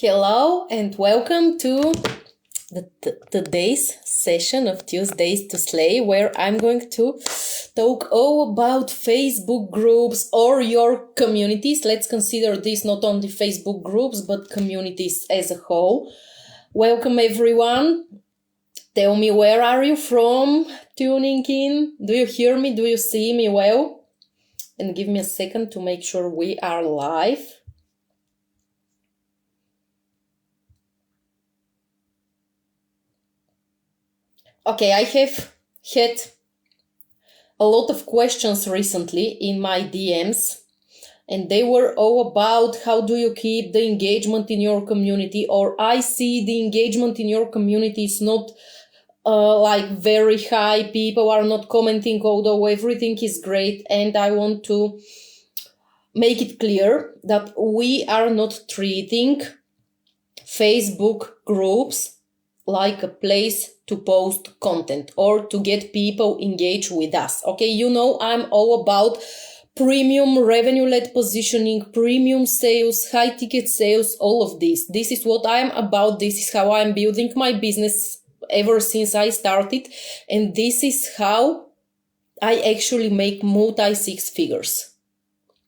Hello and welcome to today's session of Tuesdays to Slay, where I'm going to talk all about Facebook groups or your communities. Let's consider this not only Facebook groups, but communities as a whole. Welcome everyone. Tell me, where are you from tuning in? Do you hear me? Do you see me well? And give me a second to make sure we are live. Okay, I have had a lot of questions recently in my DMs, and they were all about how do you keep the engagement in your community, or I see the engagement in your community is not like very high. People are not commenting, although everything is great, and I want to make it clear that we are not treating Facebook groups like a place to post content or to get people engaged with us. Okay, you know, I'm all about premium revenue-led positioning, premium sales, high ticket sales, all of this. This is what I'm about. This is how I'm building my business ever since I started. And this is how I actually make multi-six figures.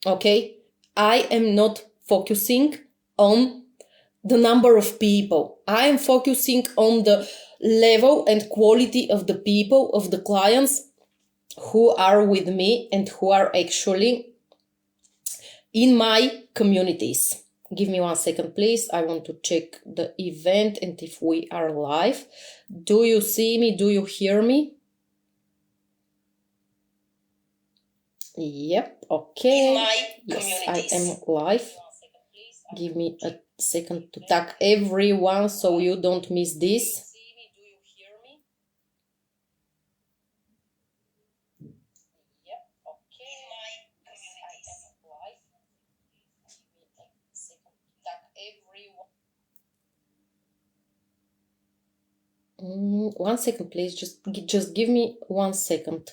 Okay, I am not focusing on the number of people. I am focusing on the level and quality of the people, of the clients who are with me and who are actually in my communities. Give me 1 second, please. I want to check the event and if we are live. Do you see me? Do you hear me? Yep, okay. Yes, I am live. Give me a second to tag everyone so you don't miss this. One second, please. Just give me 1 second.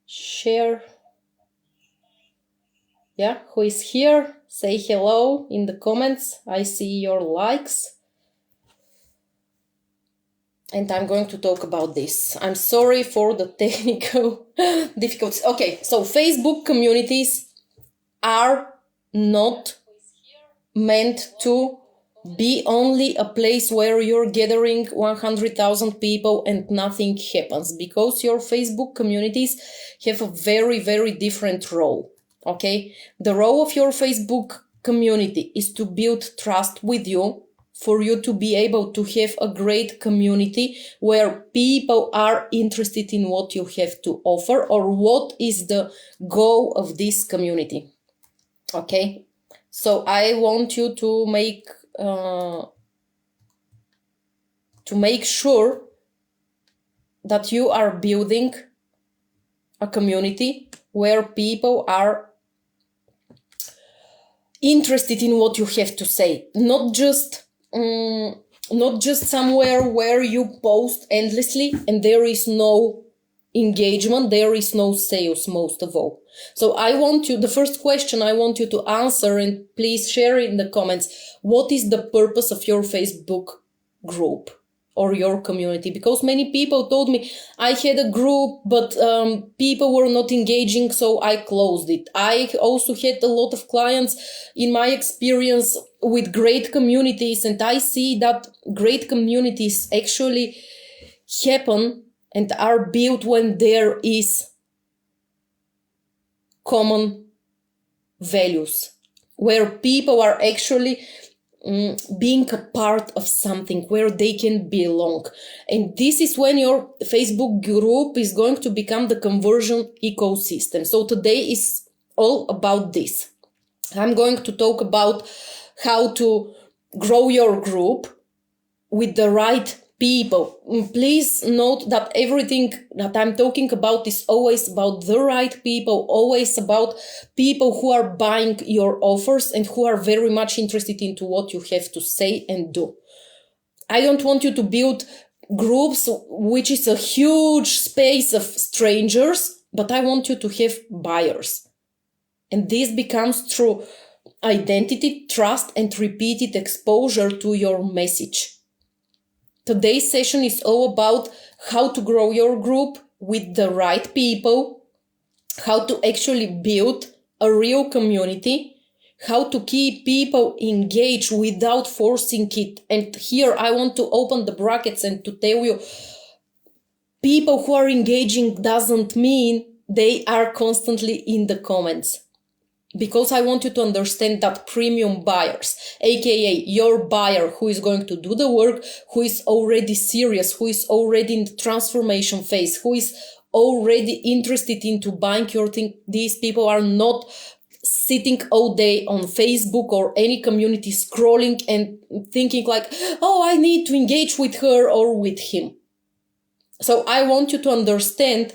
Share. Yeah, who is here? Say hello in the comments. I see your likes. And I'm going to talk about this. I'm sorry for the technical difficulties. Okay, so Facebook communities are not meant to be only a place where you're gathering 100,000 people and nothing happens, because your Facebook communities have a very, very different role. Okay, the role of your Facebook community is to build trust with you, for you to be able to have a great community where people are interested in what you have to offer or what is the goal of this community. Okay, so I want you to make sure that you are building a community where people are interested in what you have to say, not just somewhere where you post endlessly and there is no engagement, there is no sales, most of all. So the first question I want you to answer, and please share in the comments, what is the purpose of your Facebook group or your community? Because many people told me, I had a group, but people were not engaging, so I closed it. I also had a lot of clients in my experience with great communities, and I see that great communities actually happen and are built when there is common values, where people are actually being a part of something, where they can belong. And this is when your Facebook group is going to become the conversion ecosystem. So today is all about this. I'm going to talk about how to grow your group with the right people. Please note that everything that I'm talking about is always about the right people, always about people who are buying your offers and who are very much interested into what you have to say and do. I don't want you to build groups which is a huge space of strangers, but I want you to have buyers. And this becomes through identity, trust, and repeated exposure to your message. Today's session is all about how to grow your group with the right people, how to actually build a real community, how to keep people engaged without forcing it. And here I want to open the brackets and to tell you, people who are engaging doesn't mean they are constantly in the comments. Because I want you to understand that premium buyers, aka your buyer who is going to do the work, who is already serious, who is already in the transformation phase, who is already interested into buying your thing, these people are not sitting all day on Facebook or any community scrolling and thinking like, oh, I need to engage with her or with him. So I want you to understand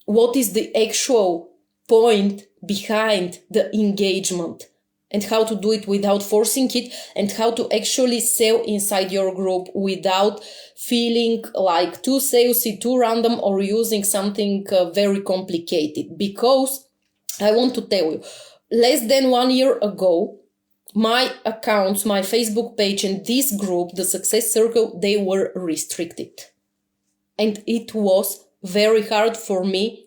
what is the actual point behind the engagement and how to do it without forcing it, and how to actually sell inside your group without feeling like too salesy, too random, or using something very complicated. Because I want to tell you, less than 1 year ago, my accounts, my Facebook page, and this group, the Success Circle, they were restricted. And it was very hard for me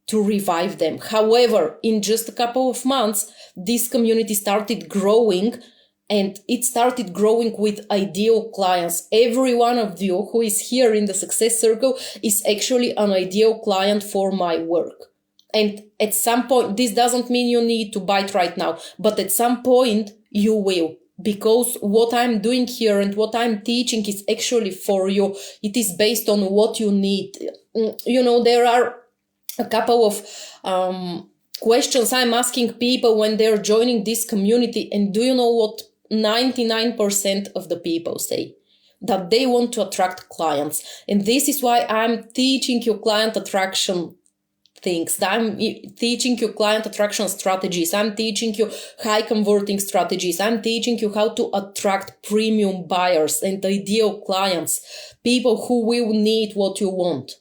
to revive them. However, in just a couple of months, this community started growing, and it started growing with ideal clients. Every one of you who is here in the Success Circle is actually an ideal client for my work. And at some point, this doesn't mean you need to buy it right now, but at some point you will. Because what I'm doing here and what I'm teaching is actually for you. It is based on what you need. You know, there are a couple of questions I'm asking people when they're joining this community. And do you know what 99% of the people say? That they want to attract clients. And this is why I'm teaching you client attraction things. I'm teaching you client attraction strategies. I'm teaching you high converting strategies. I'm teaching you how to attract premium buyers and ideal clients, people who will need what you want.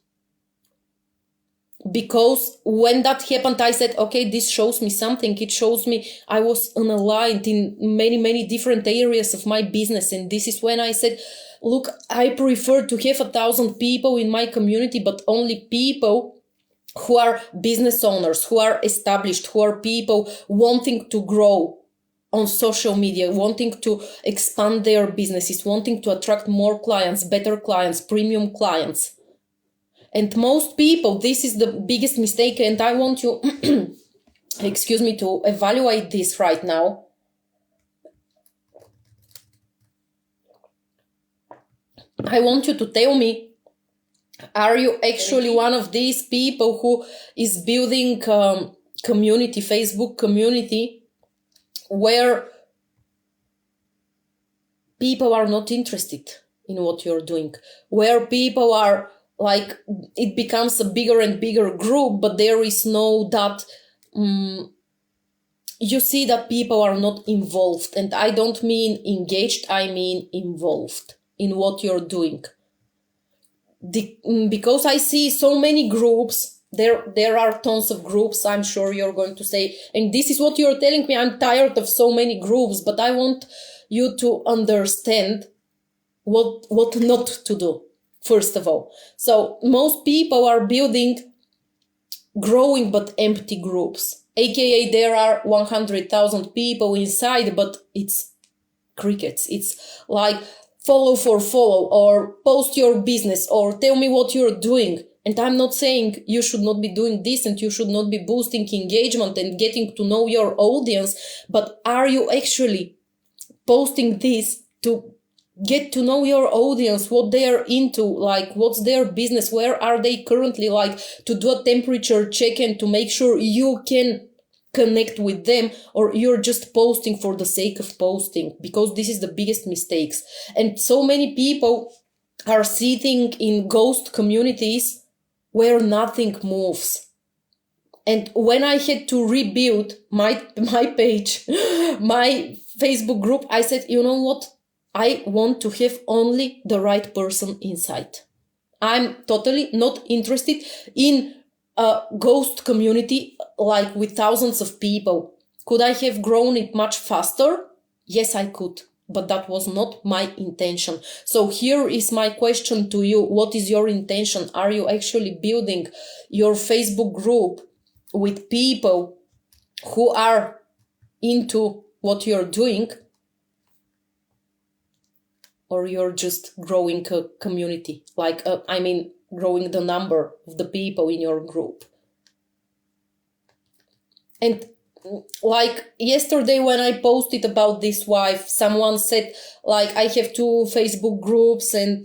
Because when that happened, I said, okay, this shows me something. It shows me I was unaligned in many, many different areas of my business. And this is when I said, look, I prefer to have 1,000 people in my community, but only people who are business owners, who are established, who are people wanting to grow on social media, wanting to expand their businesses, wanting to attract more clients, better clients, premium clients. And most people, this is the biggest mistake, and I want you, excuse me, to evaluate this right now. I want you to tell me, are you actually one of these people who is building community, Facebook community, where people are not interested in what you're doing, where people are like, it becomes a bigger and bigger group, but there is no that, you see that people are not involved. And I don't mean engaged, I mean involved in what you're doing. Because I see so many groups, there are tons of groups, I'm sure you're going to say, and this is what you're telling me, I'm tired of so many groups, but I want you to understand what not to do. First of all, so most people are building growing but empty groups, aka there are 100,000 people inside, but it's crickets. It's like follow for follow, or post your business, or tell me what you're doing. And I'm not saying you should not be doing this and you should not be boosting engagement and getting to know your audience, but are you actually posting this to get to know your audience, what they're into, like what's their business, where are they currently, like to do a temperature check and to make sure you can connect with them, or you're just posting for the sake of posting? Because this is the biggest mistakes. And so many people are sitting in ghost communities where nothing moves. And when I had to rebuild my page, my Facebook group, I said, you know what? I want to have only the right person inside. I'm totally not interested in a ghost community like with thousands of people. Could I have grown it much faster? Yes, I could, but that was not my intention. So here is my question to you. What is your intention? Are you actually building your Facebook group with people who are into what you're doing? Or you're just growing a community, growing the number of the people in your group? And like yesterday when I posted about this wife, someone said like, I have 2 Facebook groups and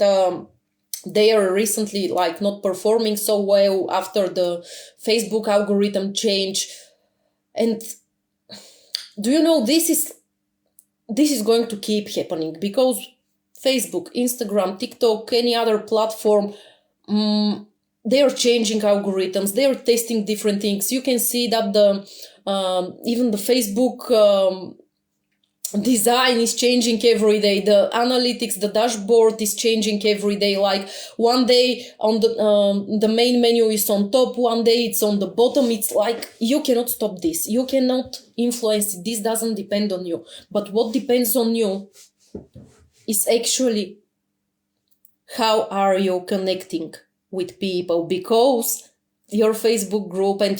they are recently like not performing so well after the Facebook algorithm change. And do you know, this is going to keep happening, because Facebook, Instagram, TikTok, any other platform, they are changing algorithms. They are testing different things. You can see that even the Facebook design is changing every day. The analytics, the dashboard is changing every day. Like one day on the main menu is on top, one day it's on the bottom. It's like you cannot stop this. You cannot influence it. This doesn't depend on you. But what depends on you is actually how are you connecting with people, because your Facebook group and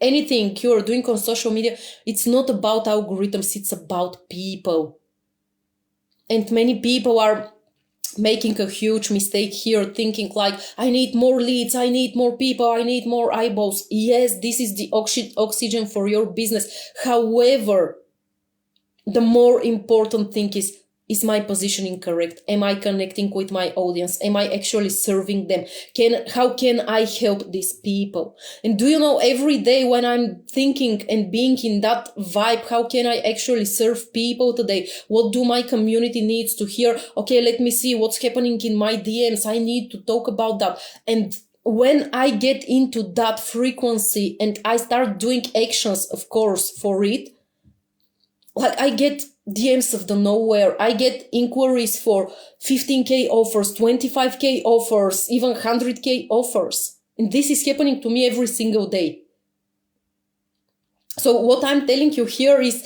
anything you're doing on social media, it's not about algorithms, it's about people. And many people are making a huge mistake here, thinking like, I need more leads, I need more people, I need more eyeballs. Yes, this is the oxygen for your business. However, the more important thing is my positioning correct? Am I connecting with my audience? Am I actually serving them? How can I help these people? And do you know, every day when I'm thinking and being in that vibe, how can I actually serve people today? What do my community needs to hear? Okay, let me see what's happening in my DMs. I need to talk about that. And when I get into that frequency and I start doing actions, of course, for it, like I get DMs of the nowhere. I get inquiries for 15K offers, 25K offers, even 100K offers. And this is happening to me every single day. So what I'm telling you here is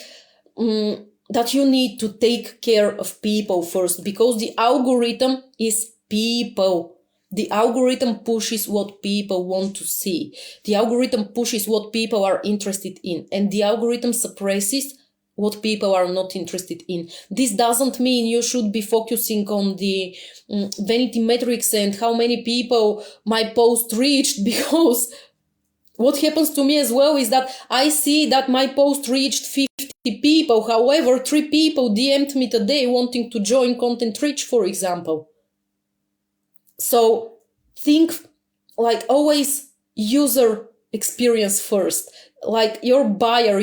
that you need to take care of people first, because the algorithm is people. The algorithm pushes what people want to see. The algorithm pushes what people are interested in, and the algorithm suppresses what people are not interested in. This doesn't mean you should be focusing on the vanity metrics and how many people my post reached, because what happens to me as well is that I see that my post reached 50 people. However, 3 people DM'd me today wanting to join Content Reach, for example. So think like always user experience first, like your buyer,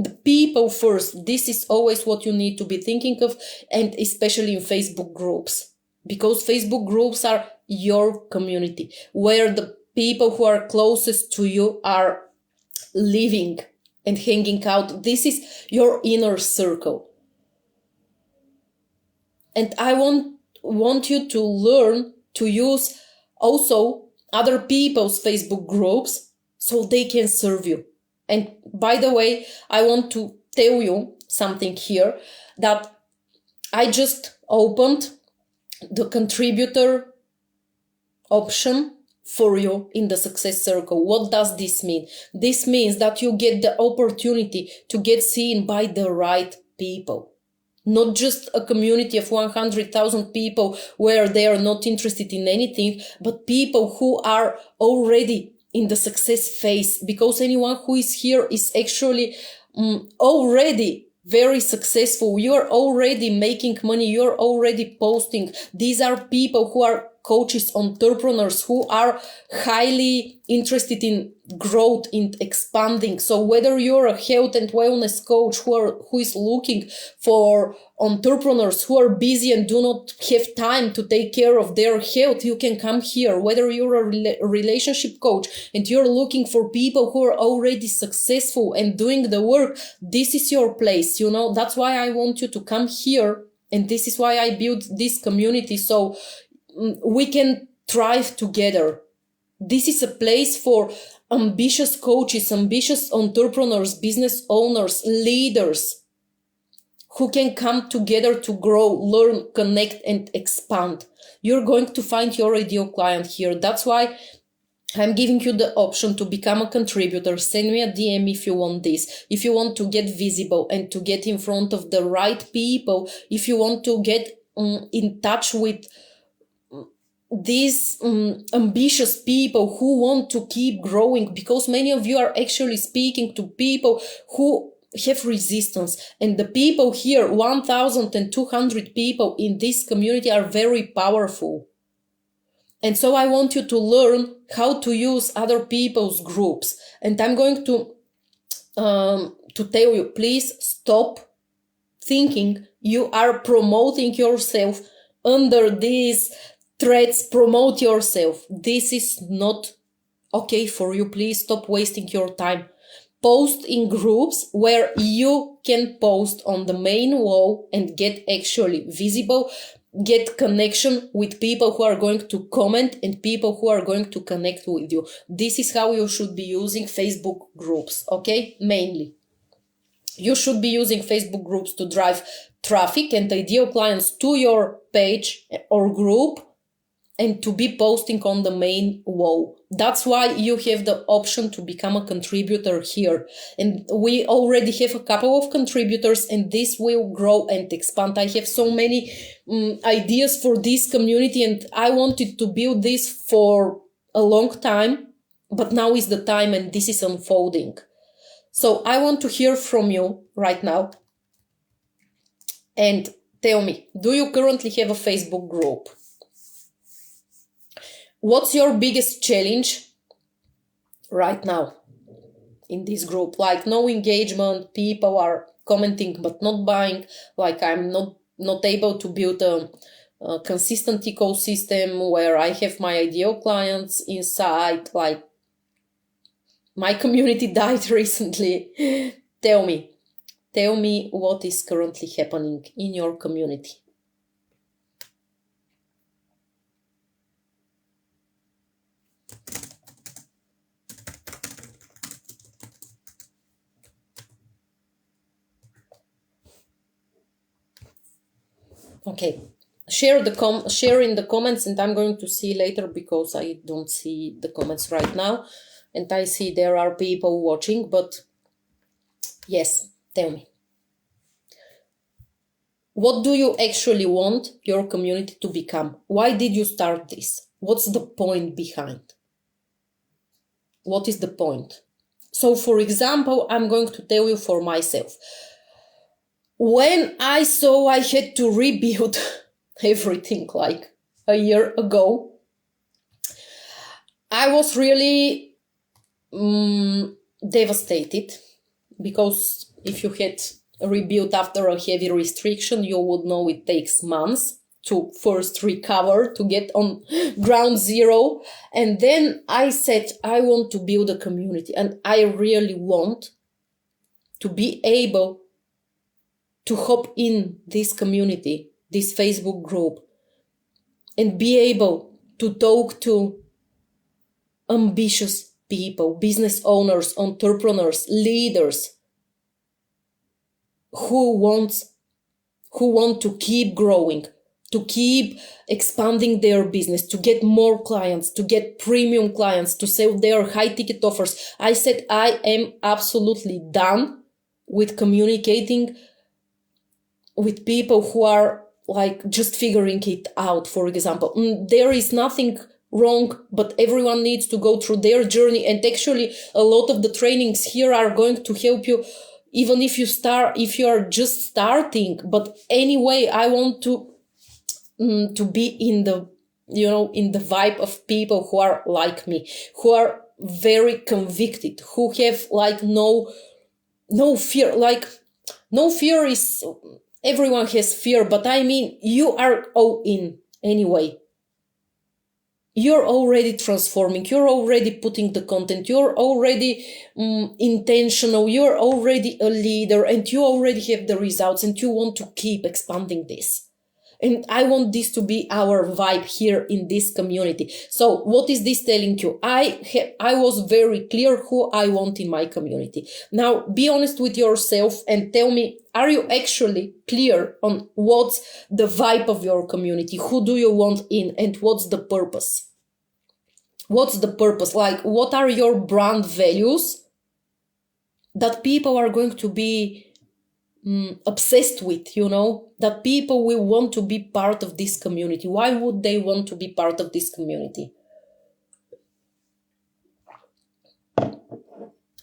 the people first. This is always what you need to be thinking of, and especially in Facebook groups, because Facebook groups are your community where the people who are closest to you are living and hanging out. This is your inner circle. And I want you to learn to use also other people's Facebook groups so they can serve you. And by the way, I want to tell you something here, that I just opened the contributor option for you in the Success Circle. What does this mean? This means that you get the opportunity to get seen by the right people. Not just a community of 100,000 people where they are not interested in anything, but people who are already in the success phase, because anyone who is here is actually already very successful. You're already making money. You're already posting. These are people who are coaches, entrepreneurs who are highly interested in growth, in expanding. So whether you're a health and wellness coach who is looking for entrepreneurs who are busy and do not have time to take care of their health, you can come here. Whether you're a relationship coach and you're looking for people who are already successful and doing the work, this is your place. You know, that's why I want you to come here. And this is why I built this community, so we can thrive together. This is a place for ambitious coaches, ambitious entrepreneurs, business owners, leaders who can come together to grow, learn, connect, and expand. You're going to find your ideal client here. That's why I'm giving you the option to become a contributor. Send me a DM if you want this. If you want to get visible and to get in front of the right people, if you want to get in touch with these ambitious people who want to keep growing, because many of you are actually speaking to people who have resistance, and the people here, 1,200 people in this community, are very powerful. And so I want you to learn how to use other people's groups. And I'm going to tell you, please stop thinking you are promoting yourself under these threats. Promote yourself. This is not okay for you. Please stop wasting your time. Post in groups where you can post on the main wall and get actually visible, get connection with people who are going to comment and people who are going to connect with you. This is how you should be using Facebook groups, okay? Mainly. You should be using Facebook groups to drive traffic and ideal clients to your page or group, and to be posting on the main wall. That's why you have the option to become a contributor here. And we already have a couple of contributors, and this will grow and expand. I have so many ideas for this community, and I wanted to build this for a long time, but now is the time and this is unfolding. So I want to hear from you right now. And tell me, do you currently have a Facebook group? What's your biggest challenge right now in this group? Like no engagement, people are commenting but not buying, like I'm not able to build a consistent ecosystem where I have my ideal clients inside, like my community died recently. Tell me what is currently happening in your community. Okay, share in the comments, and I'm going to see later because I don't see the comments right now, and I see there are people watching, but yes, tell me. What do you actually want your community to become? Why did you start this? What's the point behind? What is the point? So, for example, I'm going to tell you for myself. When I saw I had to rebuild everything like a year ago, I was really devastated, because if you had rebuilt after a heavy restriction, you would know it takes months to first recover, to get on ground zero. And then I said, I want to build a community, and I really want to be able to hop in this community, this Facebook group, and be able to talk to ambitious people, business owners, entrepreneurs, leaders who want to keep growing, to keep expanding their business, to get more clients, to get premium clients, to sell their high ticket offers. I said, I am absolutely done with communicating with people who are like just figuring it out, for example. There is nothing wrong, but everyone needs to go through their journey. And actually, a lot of the trainings here are going to help you, even if you are just starting. But anyway, I want to be in the vibe of people who are like me, who are very convicted, who have like no fear. Like no fear is, everyone has fear, but I mean, you are all in anyway. You're already transforming, you're already putting the content, you're already intentional, you're already a leader, and you already have the results, and you want to keep expanding this. And I want this to be our vibe here in this community. So what is this telling you? I was very clear who I want in my community. Now be honest with yourself and tell me, are you actually clear on what's the vibe of your community? Who do you want in, and what's the purpose? What's the purpose? Like, what are your brand values that people are going to be obsessed with, that people will want to be part of this community? Why would they want to be part of this community?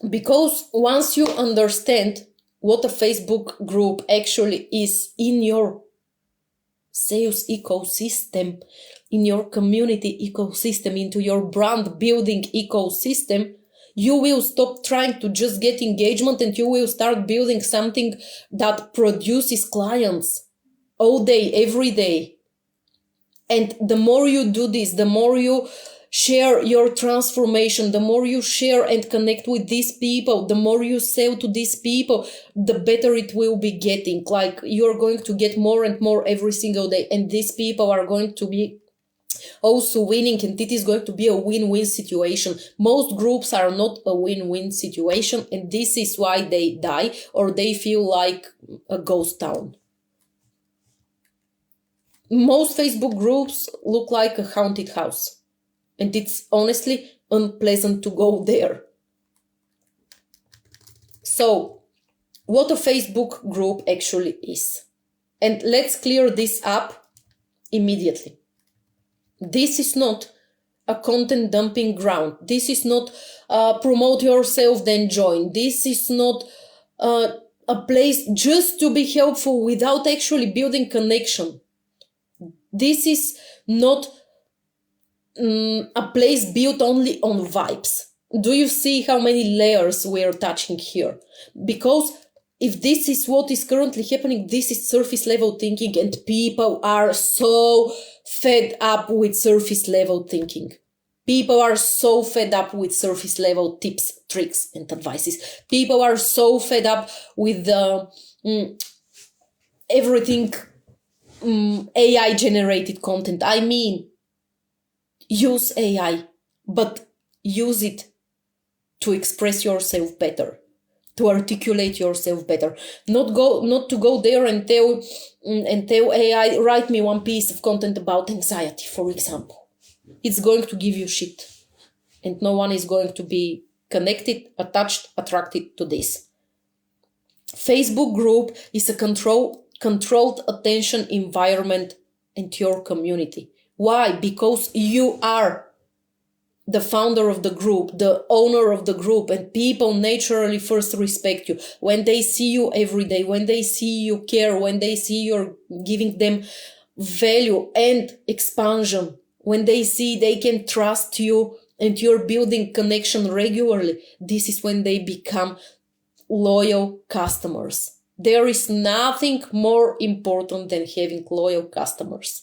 Because once you understand what a Facebook group actually is in your sales ecosystem, in your community ecosystem, into your brand building ecosystem, you will stop trying to just get engagement and you will start building something that produces clients all day, every day. And the more you do this, the more you share your transformation, the more you share and connect with these people, the more you sell to these people, the better it will be getting. Like, you're going to get more and more every single day. And these people are going to be also winning, and it is going to be a win-win situation. Most groups are not a win-win situation, and this is why they die or they feel like a ghost town. Most Facebook groups look like a haunted house, and it's honestly unpleasant to go there. So, what a Facebook group actually is. And let's clear this up immediately. This is not a content dumping ground. This is not promote yourself, then join. This is not a place just to be helpful without actually building connection. This is not a place built only on vibes. Do you see how many layers we are touching here? Because if this is what is currently happening, this is surface level thinking, and people are so fed up with surface level thinking. People are so fed up with surface level tips, tricks, and advices. People are so fed up with everything AI generated content. I mean, use AI, but use it to express yourself better, to articulate yourself better. Not to go there and tell AI, write me one piece of content about anxiety, for example. It's going to give you shit, and no one is going to be connected, attached, attracted to this. Facebook group is a controlled attention environment into your community. Why? Because you are the founder of the group, the owner of the group, and people naturally first respect you. When they see you every day, when they see you care, when they see you're giving them value and expansion, when they see they can trust you and you're building connection regularly, this is when they become loyal customers. There is nothing more important than having loyal customers.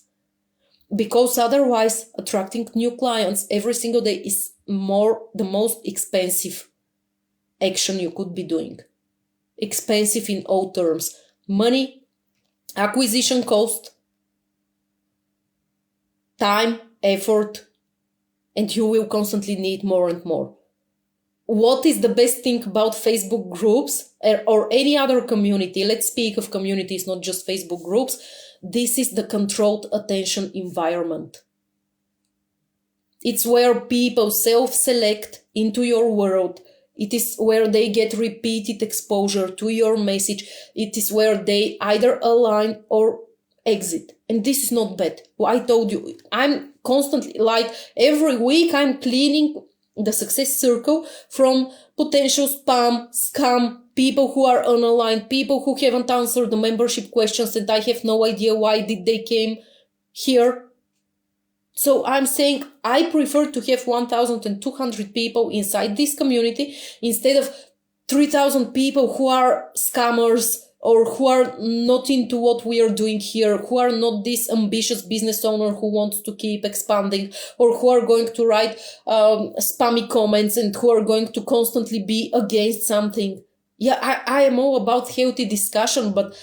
Because otherwise, attracting new clients every single day is the most expensive action you could be doing. Expensive in all terms. Money, acquisition cost, time, effort, and you will constantly need more and more. What is the best thing about Facebook groups or any other community? Let's speak of communities, not just Facebook groups. This is the controlled attention environment. It's where people self-select into your world. It is where they get repeated exposure to your message. It is where they either align or exit. And this is not bad. I told you, I'm constantly, like every week, I'm cleaning the success circle from potential spam, scam, people who are unaligned, people who haven't answered the membership questions and I have no idea why did they came here. So I'm saying I prefer to have 1,200 people inside this community instead of 3,000 people who are scammers or who are not into what we are doing here, who are not this ambitious business owner who wants to keep expanding, or who are going to write spammy comments and who are going to constantly be against something. Yeah, I am all about healthy discussion, but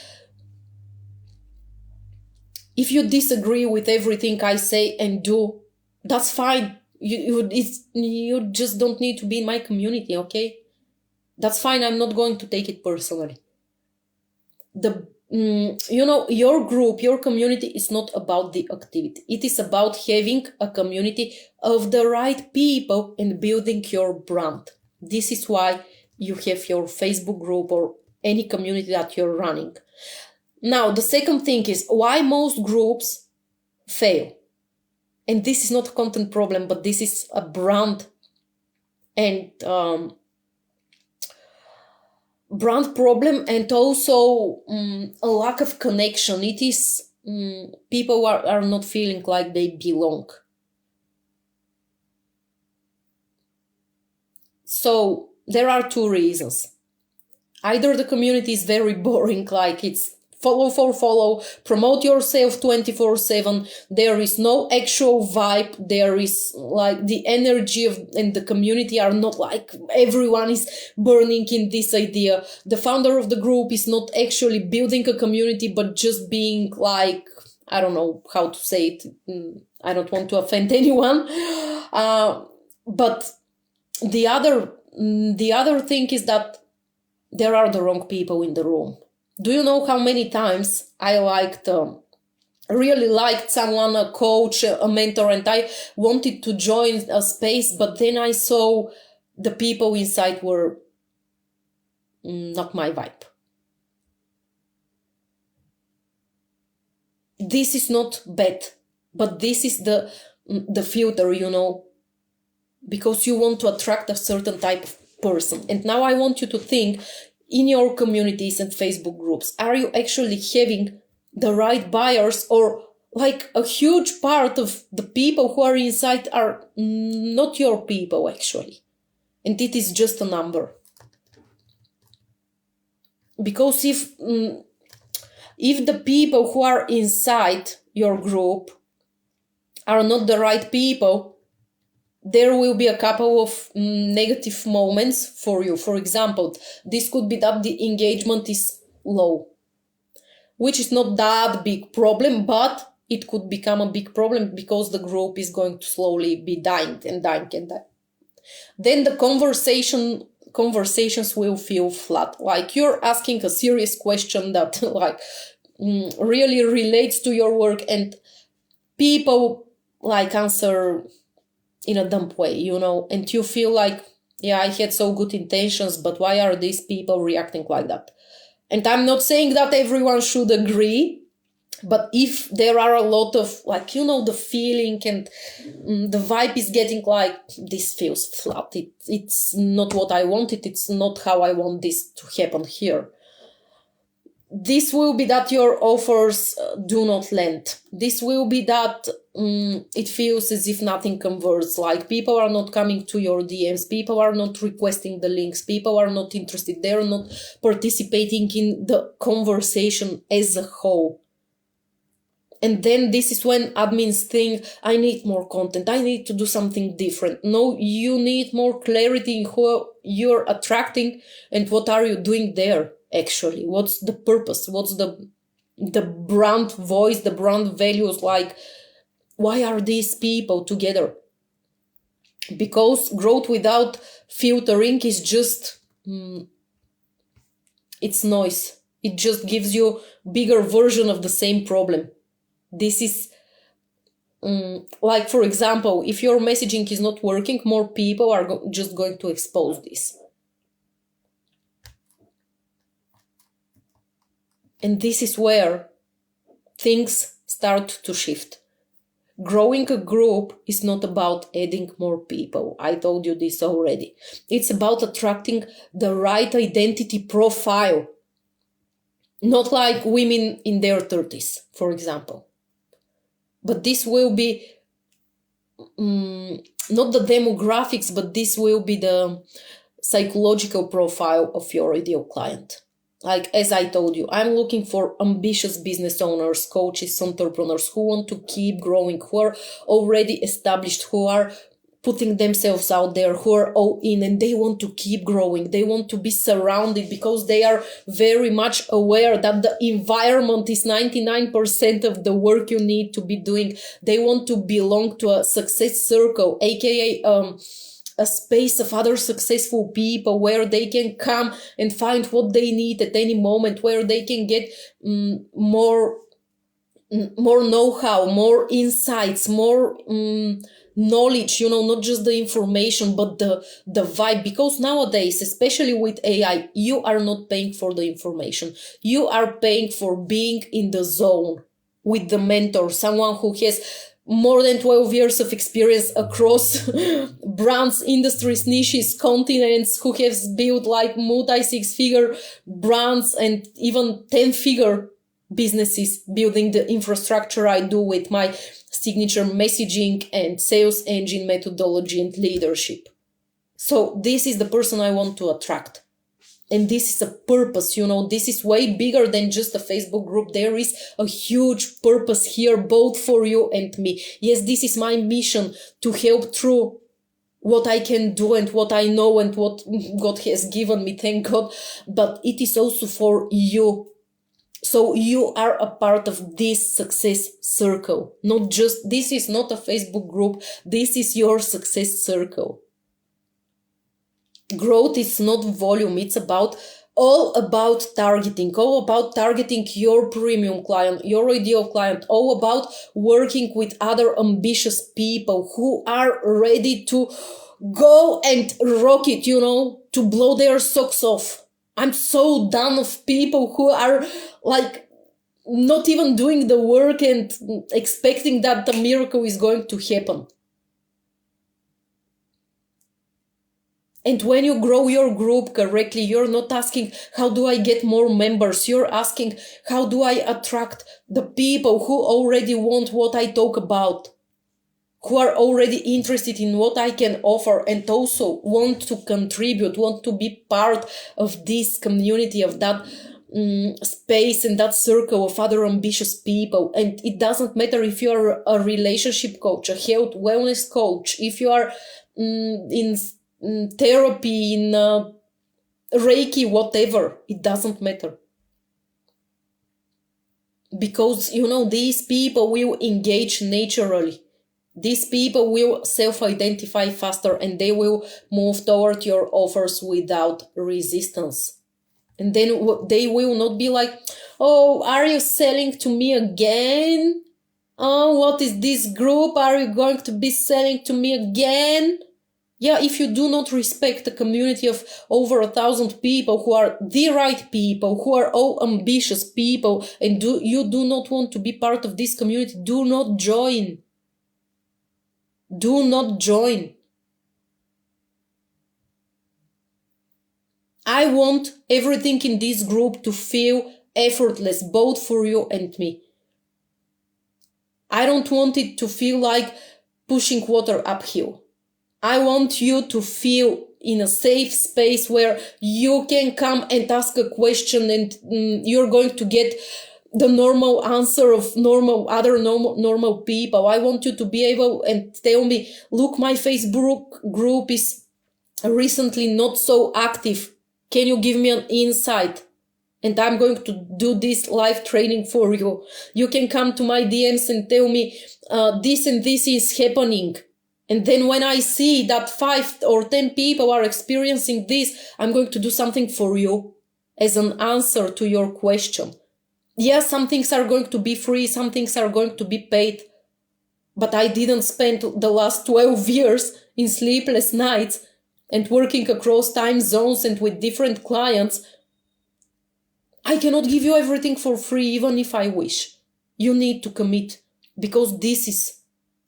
If you disagree with everything I say and do, that's fine. You just don't need to be in my community, okay? That's fine. I'm not going to take it personally. Your group, your community is not about the activity. It is about having a community of the right people and building your brand. This is why you have your Facebook group or any community that you're running. Now, the second thing is why most groups fail. And this is not a content problem, but this is a brand and brand problem, and also a lack of connection. It is people are not feeling like they belong. So there are two reasons. Either the community is very boring, like it's follow for follow, promote yourself 24/7. There is no actual vibe. There is like the energy and the community are not like everyone is burning in this idea. The founder of the group is not actually building a community, but just being like, I don't know how to say it. I don't want to offend anyone. But the other thing is that there are the wrong people in the room. Do you know how many times I really liked someone, a coach, a mentor, and I wanted to join a space, but then I saw the people inside were not my vibe. This is not bad, but this is the filter, because you want to attract a certain type of person. And now I want you to think, in your communities and Facebook groups, are you actually having the right buyers, or like a huge part of the people who are inside are not your people actually, and it is just a number? Because if the people who are inside your group are not the right people, there will be a couple of negative moments for you. For example, this could be that the engagement is low, which is not that big problem, but it could become a big problem because the group is going to slowly be dying and dying and dying. Then the conversations will feel flat. Like you're asking a serious question that really relates to your work, and people answer in a dumb way, and you feel like, yeah, I had so good intentions, but why are these people reacting like that? And I'm not saying that everyone should agree, but if there are a lot of the feeling and the vibe is getting like, this feels flat, it's not what I wanted, it's not how I want this to happen here. This will be that your offers do not land. This will be that it feels as if nothing converts. Like people are not coming to your DMs. People are not requesting the links. People are not interested. They're not participating in the conversation as a whole. And then this is when admins think, I need more content. I need to do something different. No, you need more clarity in who you're attracting and what are you doing there. Actually, what's the purpose? What's the brand voice, the brand values? Like, why are these people together? Because growth without filtering is just it's noise. It just gives you bigger version of the same problem. This is for example, if your messaging is not working, more people are just going to expose this. And this is where things start to shift. Growing a group is not about adding more people. I told you this already. It's about attracting the right identity profile. Not like women in their 30s, for example. But this will be not the demographics, but this will be the psychological profile of your ideal client. Like, as I told you, I'm looking for ambitious business owners, coaches, entrepreneurs who want to keep growing, who are already established, who are putting themselves out there, who are all in, and they want to keep growing. They want to be surrounded because they are very much aware that the environment is 99% of the work you need to be doing. They want to belong to a success circle, aka a space of other successful people where they can come and find what they need at any moment, where they can get more know-how, more insights, more knowledge, not just the information, but the vibe. Because nowadays, especially with AI, you are not paying for the information. You are paying for being in the zone with the mentor, someone who has more than 12 years of experience across brands, industries, niches, continents, who has built like multi-six-figure brands and even 10-figure businesses, building the infrastructure I do with my signature messaging and sales engine methodology and leadership. So this is the person I want to attract. And this is a purpose, this is way bigger than just a Facebook group. There is a huge purpose here, both for you and me. Yes, this is my mission, to help through what I can do and what I know and what God has given me, thank God. But it is also for you. So you are a part of this success circle. This is not a Facebook group. This is your success circle. Growth is not volume. It's all about targeting your premium client, your ideal client, all about working with other ambitious people who are ready to go and rock it, to blow their socks off. I'm so done of people who are like not even doing the work and expecting that the miracle is going to happen. And when you grow your group correctly, you're not asking, how do I get more members? You're asking, how do I attract the people who already want what I talk about, who are already interested in what I can offer and also want to contribute, want to be part of this community, of that space and that circle of other ambitious people. And it doesn't matter if you're a relationship coach, a health wellness coach, if you are in therapy, in Reiki, whatever, it doesn't matter. Because, these people will engage naturally. These people will self-identify faster and they will move toward your offers without resistance. And then they will not be like, oh, are you selling to me again? Oh, what is this group? Are you going to be selling to me again? Yeah, if you do not respect a community of over 1,000 people who are the right people, who are all ambitious people, and you do not want to be part of this community, do not join. Do not join. I want everything in this group to feel effortless, both for you and me. I don't want it to feel like pushing water uphill. I want you to feel in a safe space where you can come and ask a question and you're going to get the normal answer of normal people. I want you to be able and tell me, look, my Facebook group is recently not so active. Can you give me an insight? And I'm going to do this live training for you. You can come to my DMs and tell me this and this is happening. And then when I see that 5 or 10 people are experiencing this, I'm going to do something for you as an answer to your question. Yes, some things are going to be free, some things are going to be paid. But I didn't spend the last 12 years in sleepless nights and working across time zones and with different clients. I cannot give you everything for free, even if I wish. You need to commit, because this is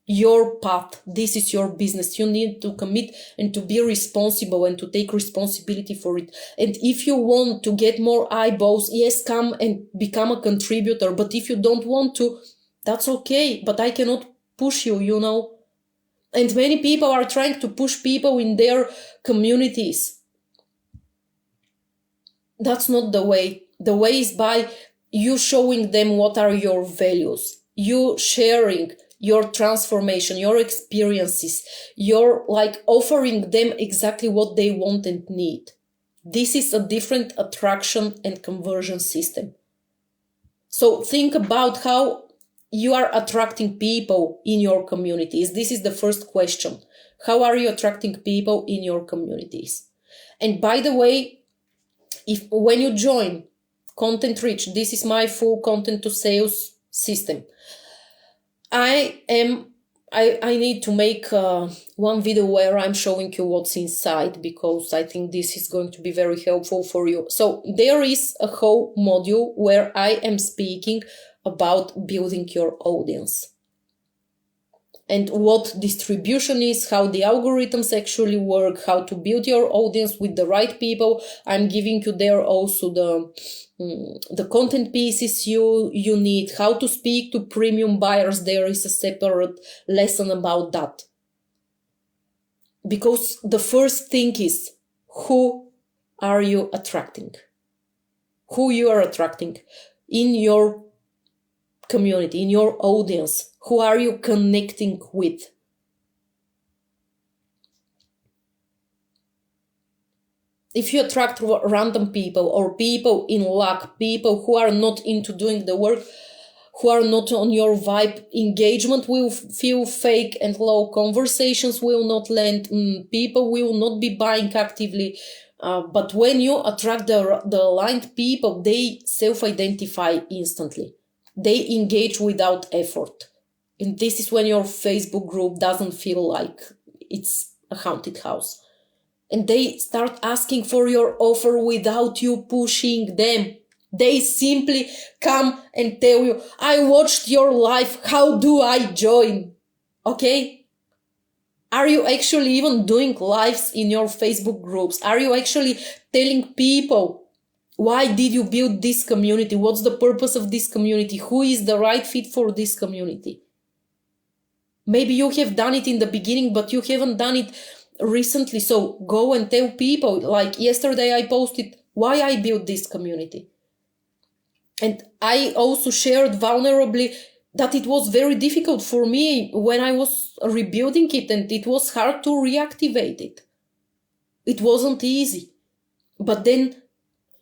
your path. This is your business. You need to commit and to be responsible and to take responsibility for it. And if you want to get more eyeballs, yes, come and become a contributor. But if you don't want to, that's okay. But I cannot push you, And many people are trying to push people in their communities. That's not the way. The way is by you showing them what are your values, you sharing, your transformation, your experiences, you're like offering them exactly what they want and need. This is a different attraction and conversion system. So think about how you are attracting people in your communities. This is the first question. How are you attracting people in your communities? And by the way, when you join Content Rich, this is my full content to sales system. I need to make one video where I'm showing you what's inside, because I think this is going to be very helpful for you. So there is a whole module where I am speaking about building your audience and what distribution is, how the algorithms actually work, how to build your audience with the right people. I'm giving you there also the content pieces you need, how to speak to premium buyers. There is a separate lesson about that. Because the first thing is, who are you attracting? Who you are attracting in your community, in your audience? Who are you connecting with? If you attract random people or people in luck, people who are not into doing the work, who are not on your vibe, engagement will feel fake and low, conversations will not land, people will not be buying actively. But when you attract the aligned people, they self-identify instantly. They engage without effort. And this is when your Facebook group doesn't feel like it's a haunted house. And they start asking for your offer without you pushing them. They simply come and tell you, I watched your live, how do I join? Okay? Are you actually even doing lives in your Facebook groups? Are you actually telling people, why did you build this community? What's the purpose of this community? Who is the right fit for this community? Maybe you have done it in the beginning, but you haven't done it recently. So go and tell people, like yesterday I posted why I built this community. And I also shared vulnerably that it was very difficult for me when I was rebuilding it, and it was hard to reactivate it. It wasn't easy. But then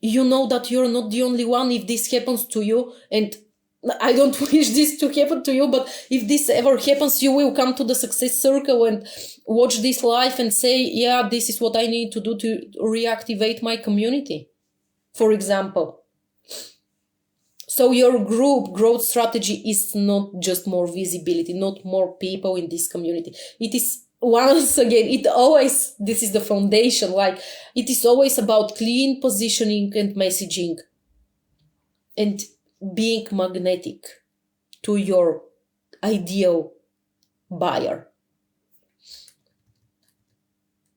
you know that you're not the only one if this happens to you. And I don't wish this to happen to you, but if this ever happens, you will come to the Success Circle and watch this live and say, yeah, this is what I need to do to reactivate my community, for example. So your group growth strategy is not just more visibility, not more people in this community. It is, once again, this is the foundation, like it is always about clean positioning and messaging and being magnetic to your ideal buyer.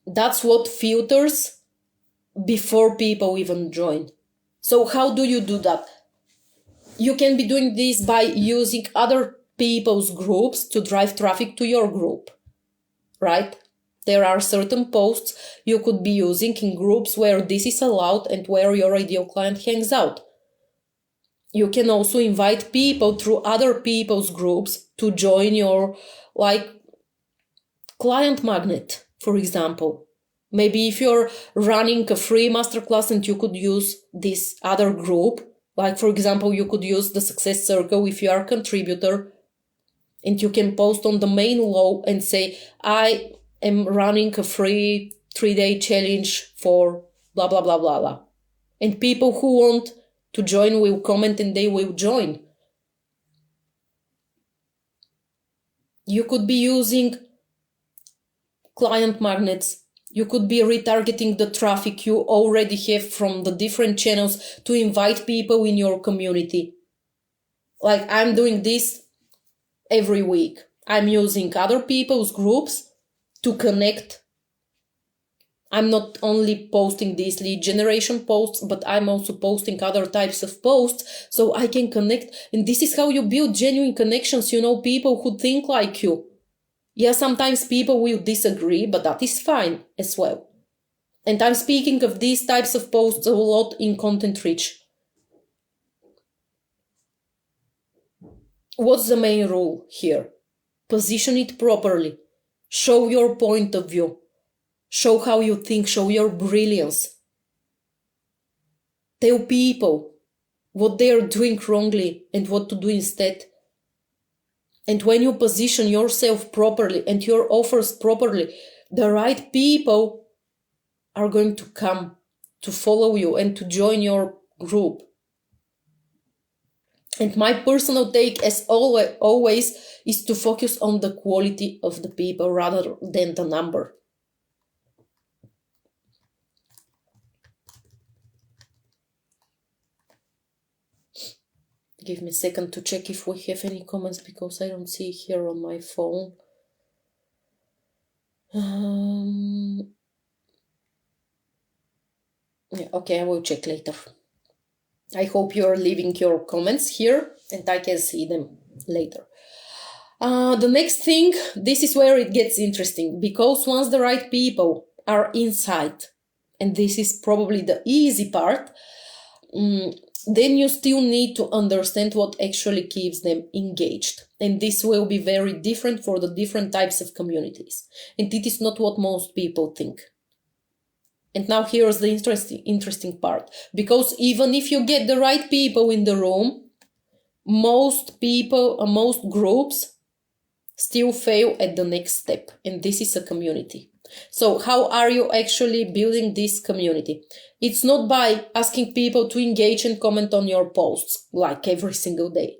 That's what filters before people even join. So how do you do that? You can be doing this by using other people's groups to drive traffic to your group, right? There are certain posts you could be using in groups where this is allowed and where your ideal client hangs out. You can also invite people through other people's groups to join your, like, client magnet, for example. Maybe if you're running a free masterclass and you could use this other group, like, for example, you could use the Success Circle if you are a contributor, and you can post on the main wall and say, I am running a free 3-day challenge for blah, blah, blah, blah, blah. And people who want to join will comment and they will join. You could be using client magnets. You could be retargeting the traffic you already have from the different channels to invite people in your community. Like I'm doing this every week. I'm using other people's groups to connect. I'm not only posting these lead generation posts, but I'm also posting other types of posts so I can connect. And this is how you build genuine connections, people who think like you. Yeah, sometimes people will disagree, but that is fine as well. And I'm speaking of these types of posts a lot in Content Rich. What's the main rule here? Position it properly. Show your point of view. Show how you think. Show your brilliance. Tell people what they are doing wrongly and what to do instead. And when you position yourself properly and your offers properly, the right people are going to come to follow you and to join your group. And my personal take, as always, is to focus on the quality of the people rather than the number. Give me a second to check if we have any comments, because I don't see here on my phone. Yeah, okay, I will check later. I hope you're leaving your comments here and I can see them later. The next thing, this is where it gets interesting, because once the right people are inside, and this is probably the easy part, then you still need to understand what actually keeps them engaged. And this will be very different for the different types of communities. And it is not what most people think. And now here's the interesting part. Because even if you get the right people in the room, most groups still fail at the next step. And this is a community. So how are you actually building this community? It's not by asking people to engage and comment on your posts like every single day.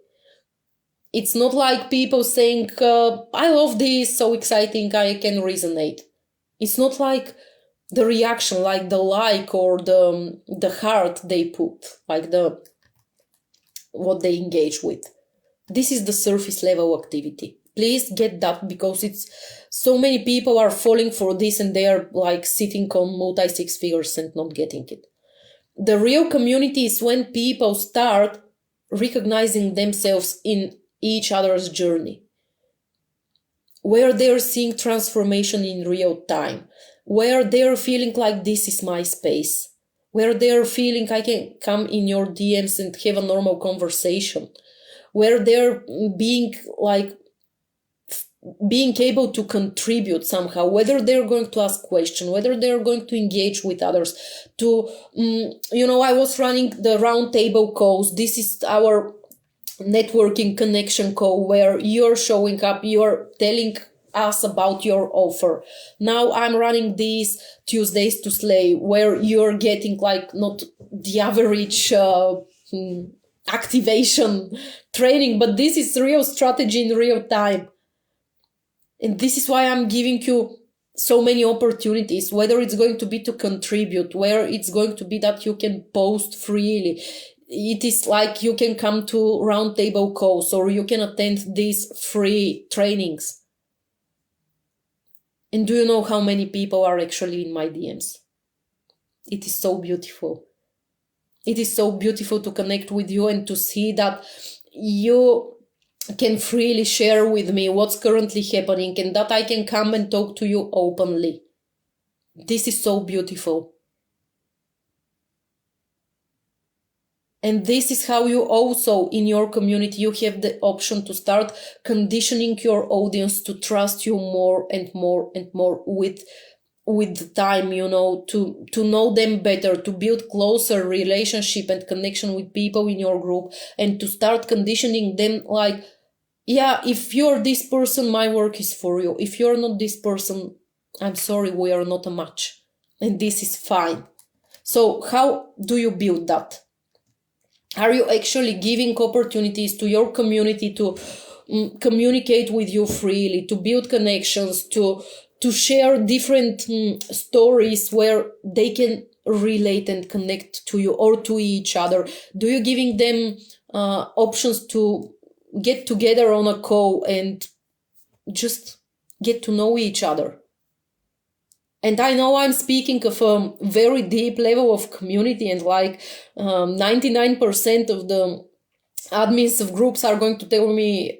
It's not like people saying, I love this, so exciting, I can resonate. It's not like the reaction, like the like or the heart they put, like what they engage with. This is the surface level activity. Please get that, because it's so many people are falling for this and they are like sitting on multi six figures and not getting it. The real community is when people start recognizing themselves in each other's journey, where they're seeing transformation in real time, where they're feeling like this is my space, where they're feeling I can come in your DMs and have a normal conversation, where they're being able to contribute somehow, whether they're going to ask questions, whether they're going to engage with others. I was running the roundtable calls. This is our networking connection call where you're showing up, you're telling us about your offer. Now I'm running these Tuesdays to Slay where you're getting not the average activation training, but this is real strategy in real time. And this is why I'm giving you so many opportunities, whether it's going to be to contribute, where it's going to be that you can post freely. It is like you can come to roundtable calls or you can attend these free trainings. And do you know how many people are actually in my DMs? It is so beautiful. It is so beautiful to connect with you and to see that you can freely share with me what's currently happening and that I can come and talk to you openly. This is so beautiful. And this is how you also, in your community, you have the option to start conditioning your audience to trust you more and more and more with time, to know them better, to build closer relationship and connection with people in your group, and to start conditioning them if you're this person, my work is for you. If you're not this person, I'm sorry, we are not a match. And this is fine. So how do you build that? Are you actually giving opportunities to your community to communicate with you freely, to build connections, to share different stories where they can relate and connect to you or to each other? Do you giving them options to get together on a call and just get to know each other? And I know I'm speaking of a very deep level of community, and 99% of the admins of groups are going to tell me,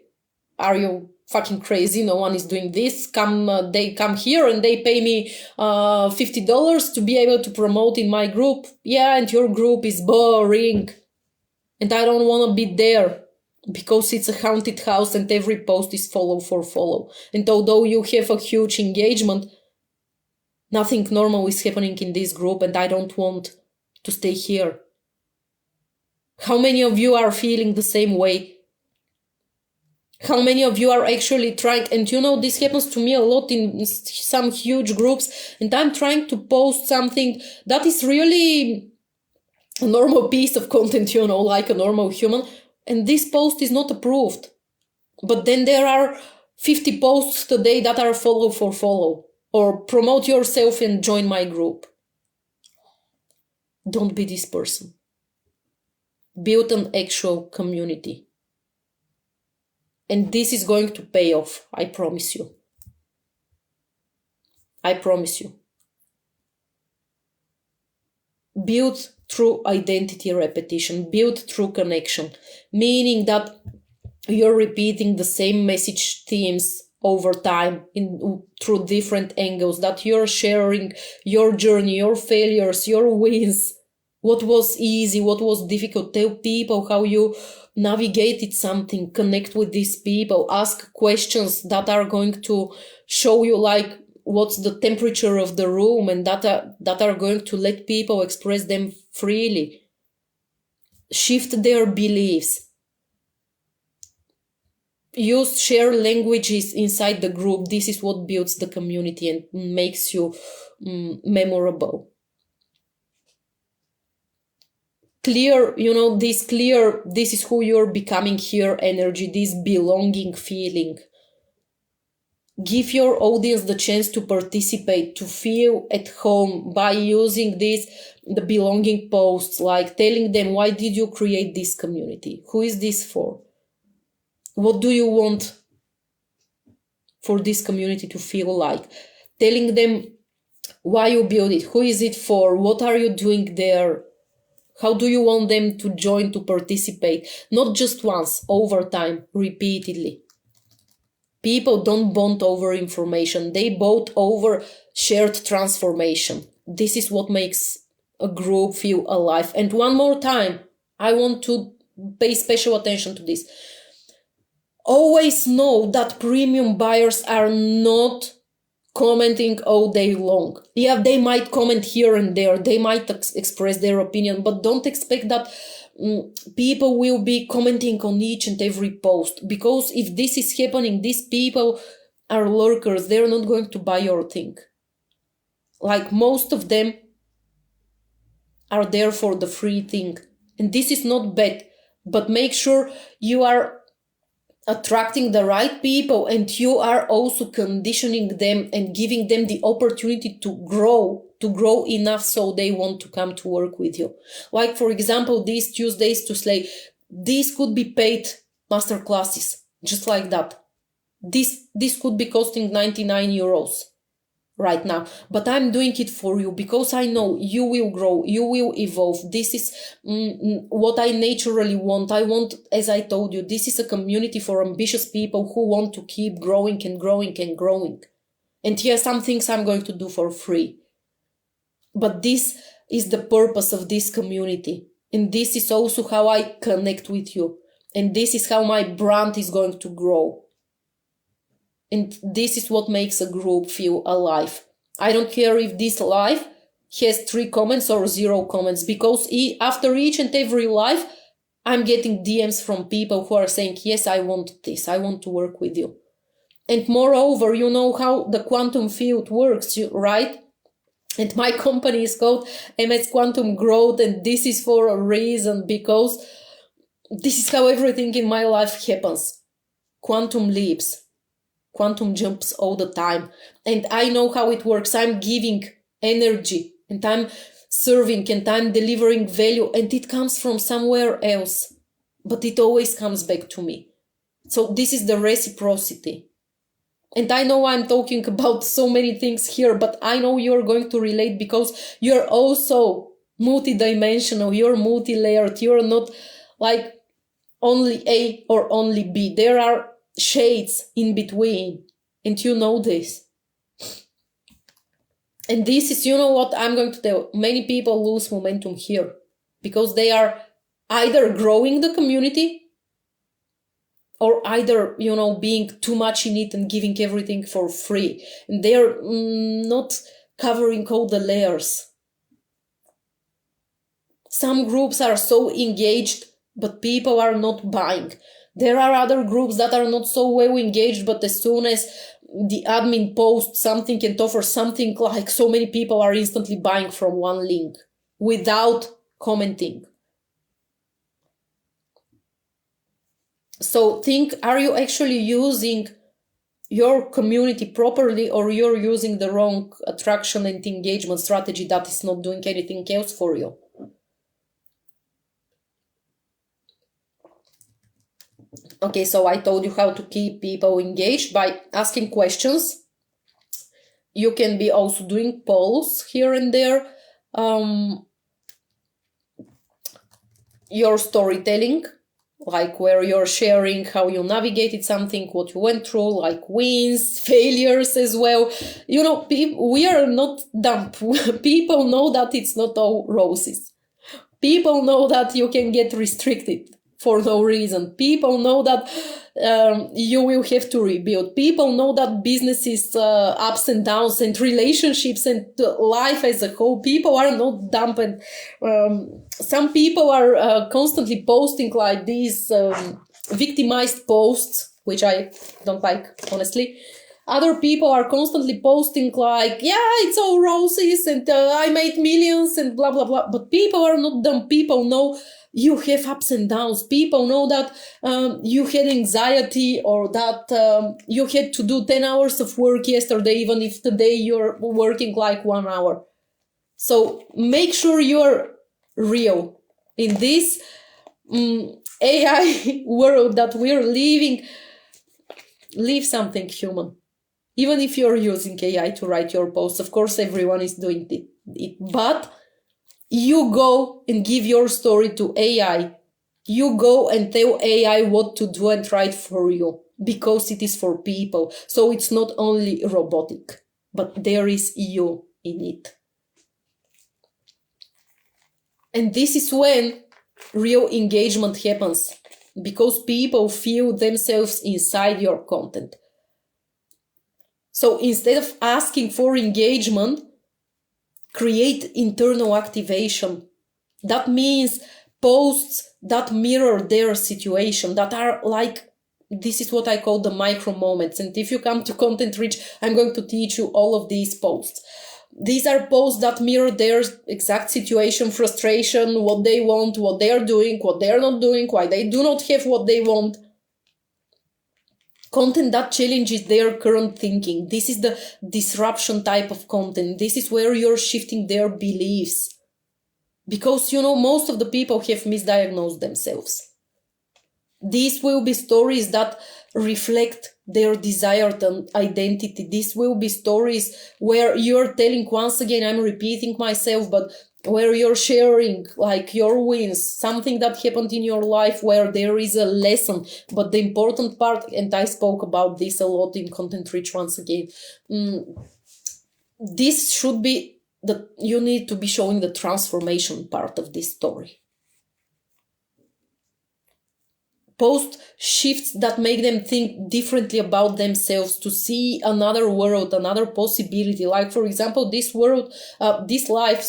are you fucking crazy? No one is doing this. They come here and they pay me $50 to be able to promote in my group. Yeah, and your group is boring. And I don't want to be there. because it's a haunted house and every post is follow for follow. And although you have a huge engagement, nothing normal is happening in this group, and I don't want to stay here. How many of you are feeling the same way? How many of you are actually trying? And this happens to me a lot in some huge groups, and I'm trying to post something that is really a normal piece of content, like a normal human, and this post is not approved. But then there are 50 posts today that are follow for follow, or promote yourself and join my group. Don't be this person. Build an actual community. And this is going to pay off, I promise you. I promise you. Build through identity repetition, build through connection, meaning that you're repeating the same message themes over time through different angles, that you're sharing your journey, your failures, your wins, what was easy, what was difficult. Tell people how you navigated something, connect with these people, ask questions that are going to show you what's the temperature of the room, and that are going to let people express them freely. Shift their beliefs. Use shared languages inside the group. This is what builds the community and makes you memorable. This is who you're becoming here energy, this belonging feeling. Give your audience the chance to participate, to feel at home by using the belonging posts, like telling them, why did you create this community? Who is this for? What do you want for this community to feel like? Telling them why you build it, who is it for, what are you doing there? How do you want them to join, to participate? Not just once, over time, repeatedly. People don't bond over information. They bond over shared transformation. This is what makes a group feel alive. And one more time, I want to pay special attention to this. Always know that premium buyers are not commenting all day long. Yeah, they might comment here and there. They might express their opinion, but don't expect that people will be commenting on each and every post. Because if this is happening, these people are lurkers. They're not going to buy your thing. Most of them are there for the free thing. And this is not bad, but make sure you are attracting the right people, and you are also conditioning them and giving them the opportunity to grow enough so they want to come to work with you. For example, these Tuesdays to Slay, these could be paid master classes, just like that. This could be costing 99 euros right now, but I'm doing it for you because I know you will grow, you will evolve. This is what I naturally want. I want, as I told you, this is a community for ambitious people who want to keep growing and growing and growing. And here are some things I'm going to do for free. But this is the purpose of this community. And this is also how I connect with you. And this is how my brand is going to grow. And this is what makes a group feel alive. I don't care if this live has 3 comments or 0 comments, because after each and every live, I'm getting DMs from people who are saying, yes, I want this. I want to work with you. And moreover, you know how the quantum field works, right? And my company is called MS Quantum Growth. And this is for a reason, because this is how everything in my life happens. Quantum leaps. Quantum jumps all the time. And I know how it works. I'm giving energy and I'm serving and I'm delivering value, and it comes from somewhere else, but it always comes back to me. So this is the reciprocity. And I know I'm talking about so many things here, but I know you're going to relate because you're also multidimensional, you're multi-layered, you're not only A or only B. There are shades in between, and you know this. And this is, you know what I'm going to tell, many people lose momentum here because they are either growing the community or either, being too much in it and giving everything for free. And they're not covering all the layers. Some groups are so engaged, but people are not buying. There are other groups that are not so well engaged, but as soon as the admin posts something and offers something, like so many people are instantly buying from one link without commenting. So think, are you actually using your community properly, or you're using the wrong attraction and engagement strategy that is not doing anything else for you? Okay, so I told you how to keep people engaged by asking questions. You can be also doing polls here and there. Your storytelling, like where you're sharing how you navigated something, what you went through, like wins, failures as well. We are not dumb. People know that it's not all roses. People know that you can get restricted for no reason. People know that you will have to rebuild. People know that businesses, ups and downs, and relationships and life as a whole, people are not dumb. And some people are constantly posting like these victimized posts, which I don't like, honestly. Other people are constantly posting like, yeah, it's all roses and I made millions and blah, blah, blah. But people are not dumb. People know you have ups and downs. People know that you had anxiety, or that you had to do 10 hours of work yesterday, even if today you're working like 1 hour. So make sure you're real. In this AI world that we're living, leave something human. Even if you're using AI to write your posts, of course, everyone is doing it. But you go and give your story to AI. You go and tell AI what to do and write for you, because it is for people. So it's not only robotic, but there is you in it. And this is when real engagement happens, because people feel themselves inside your content. So instead of asking for engagement, create internal activation. That means posts that mirror their situation, that are like, this is what I call the micro moments. And if you come to Content Rich, I'm going to teach you all of these posts. These are posts that mirror their exact situation, frustration, what they want, what they are doing, what they are not doing, why they do not have what they want. Content that challenges their current thinking. This is the disruption type of content. This is where you're shifting their beliefs. Because, most of the people have misdiagnosed themselves. These will be stories that reflect their desired identity. These will be stories where you're telling, once again, I'm repeating myself, but where you're sharing like your wins, something that happened in your life where there is a lesson. But the important part, and I spoke about this a lot in Content Rich once again, this should be you need to be showing the transformation part of this story. Post shifts that make them think differently about themselves, to see another world, another possibility. Like, for example, this life,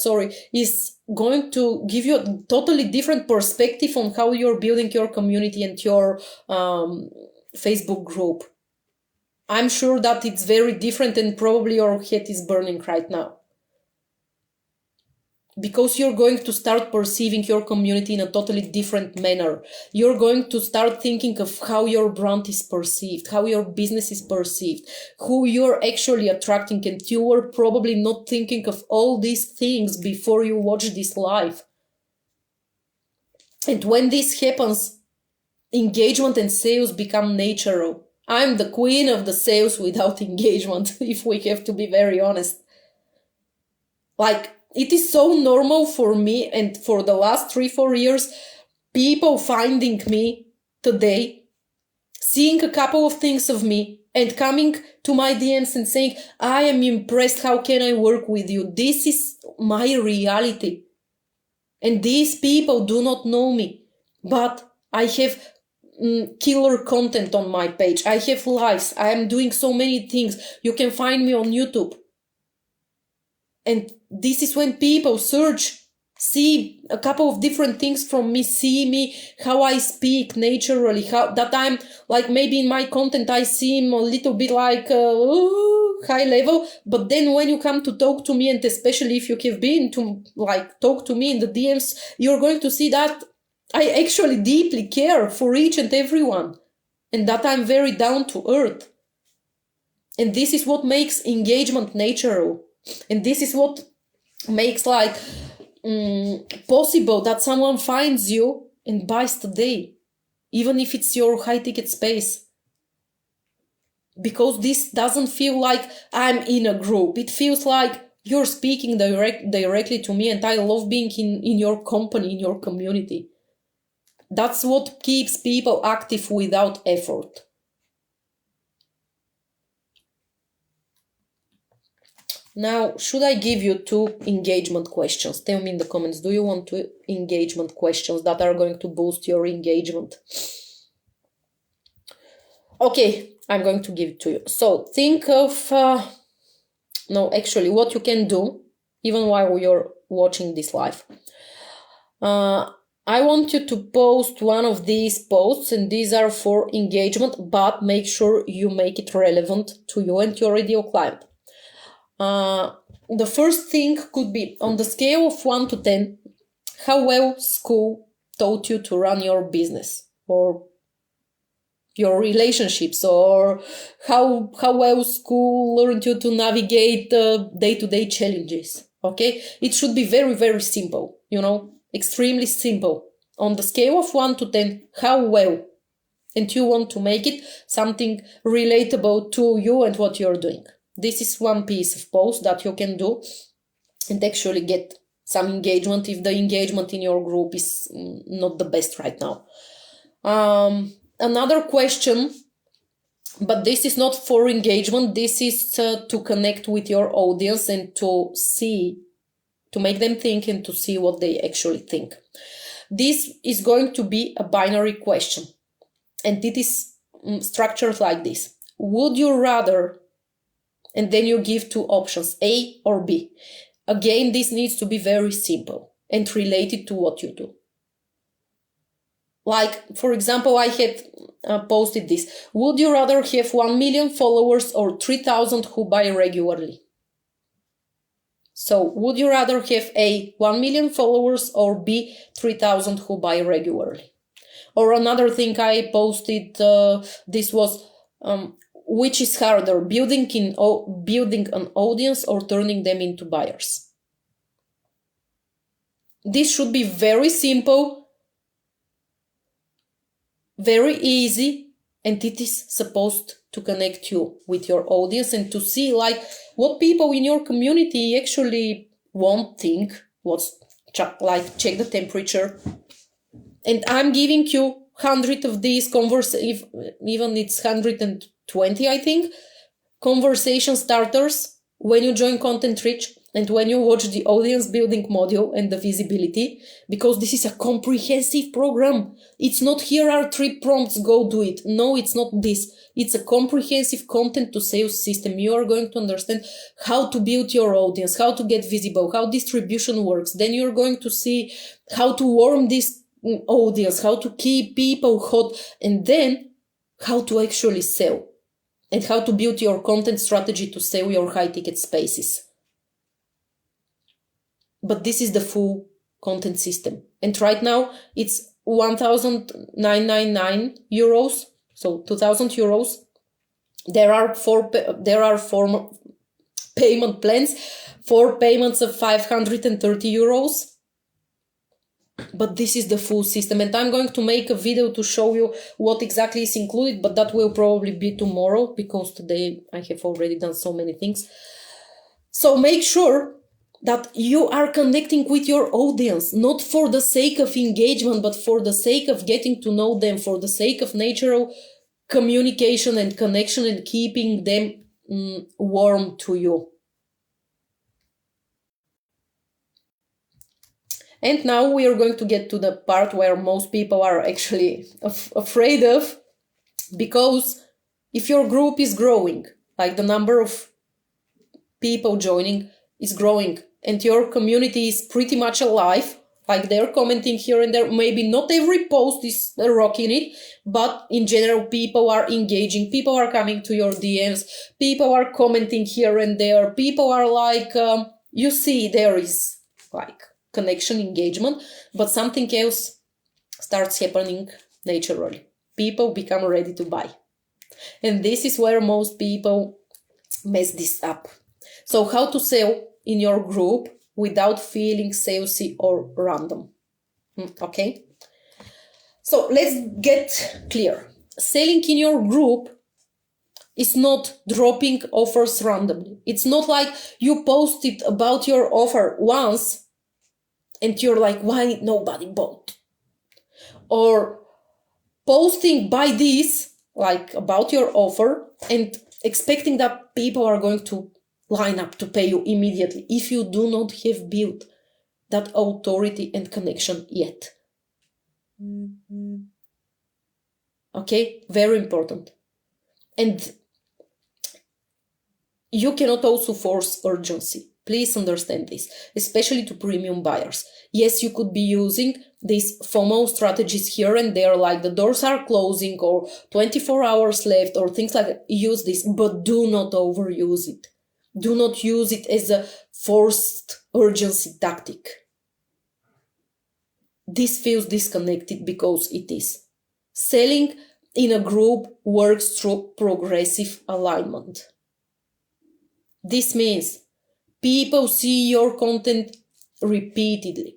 is going to give you a totally different perspective on how you're building your community and your Facebook group. I'm sure that it's very different, and probably your head is burning right now. Because you're going to start perceiving your community in a totally different manner. You're going to start thinking of how your brand is perceived, how your business is perceived, who you're actually attracting, and you were probably not thinking of all these things before you watch this live. And when this happens, engagement and sales become natural. I'm the queen of the sales without engagement, if we have to be very honest. Like, it is so normal for me, and for the last 3-4 years, people finding me today, seeing a couple of things of me, and coming to my DMs and saying, I am impressed, how can I work with you? This is my reality. And these people do not know me, but I have killer content on my page. I have lives. I am doing so many things. You can find me on YouTube. And this is when people search, see a couple of different things from me, see me, how I speak naturally, how that I'm like, maybe in my content I seem a little bit like high level, but then when you come to talk to me, and especially if you have been to like talk to me in the DMs, you're going to see that I actually deeply care for each and everyone, and that I'm very down to earth. And this is what makes engagement natural. And this is what makes like possible that someone finds you and buys today, even if it's your high ticket space. Because this doesn't feel like I'm in a group. It feels like you're speaking directly to me, and I love being in your company, in your community. That's what keeps people active without effort. Now, should I give you 2 engagement questions? Tell me in the comments, do you want 2 engagement questions that are going to boost your engagement? Okay, I'm going to give it to you. So think of, what you can do, even while you're watching this live. I want you to post one of these posts, and these are for engagement, but make sure you make it relevant to you and your ideal client. The first thing could be, on the scale of 1 to 10, how well school taught you to run your business or your relationships, or how well school learned you to navigate day-to-day challenges. Okay, it should be very, very simple, extremely simple. On the scale of 1 to 10, how well? And you want to make it something relatable to you and what you're doing. This is one piece of post that you can do and actually get some engagement if the engagement in your group is not the best right now. Another question, but this is not for engagement, this is to connect with your audience and to make them think and to see what they actually think. This is going to be a binary question, and it is structured like this. Would you rather, and then you give 2 options, A or B. Again, this needs to be very simple and related to what you do. Like, for example, I had posted this. Would you rather have 1 million followers or 3,000 who buy regularly? So, would you rather have A, 1 million followers, or B, 3,000 who buy regularly? Or another thing I posted, this was, which is harder, building an audience or turning them into buyers? This should be very simple, very easy, and it is supposed to connect you with your audience and to see like what people in your community actually want, think, check the temperature. And I'm giving you 100 of these even it's 120, I think, conversation starters when you join Content Rich and when you watch the audience building module and the visibility, because this is a comprehensive program. It's not, here are 3 prompts, go do it. No, it's not this. It's a comprehensive content to sales system. You are going to understand how to build your audience, how to get visible, how distribution works. Then you're going to see how to warm this audience, how to keep people hot, and then how to actually sell and how to build your content strategy to sell your high ticket spaces. But this is the full content system. And right now it's 1,999 euros. So 2,000 euros. There are four payment plans, 4 payments of 530 euros. But this is the full system, and I'm going to make a video to show you what exactly is included, but that will probably be tomorrow because today I have already done so many things. So make sure that you are connecting with your audience, not for the sake of engagement, but for the sake of getting to know them, for the sake of natural communication and connection and keeping them warm to you. And now we are going to get to the part where most people are actually afraid of, because if your group is growing, like the number of people joining is growing, and your community is pretty much alive, like they're commenting here and there, maybe not every post is rocking it, but in general, people are engaging, people are coming to your DMs, people are commenting here and there, people are like, you see, there is like connection, engagement, but something else starts happening naturally. People become ready to buy. And this is where most people mess this up. So how to sell in your group without feeling salesy or random. Okay? So let's get clear. Selling in your group is not dropping offers randomly. It's not like you posted about your offer once and you're like, why nobody bought? Or posting by this, like about your offer, and expecting that people are going to line up to pay you immediately if you do not have built that authority and connection yet. Okay, very important. And you cannot also force urgency. Please understand this, especially to premium buyers. Yes, you could be using these FOMO strategies here and there, like the doors are closing or 24 hours left or things like that. Use this, but do not overuse it. Do not use it as a forced urgency tactic. This feels disconnected because it is. Selling in a group works through progressive alignment. This means people see your content repeatedly.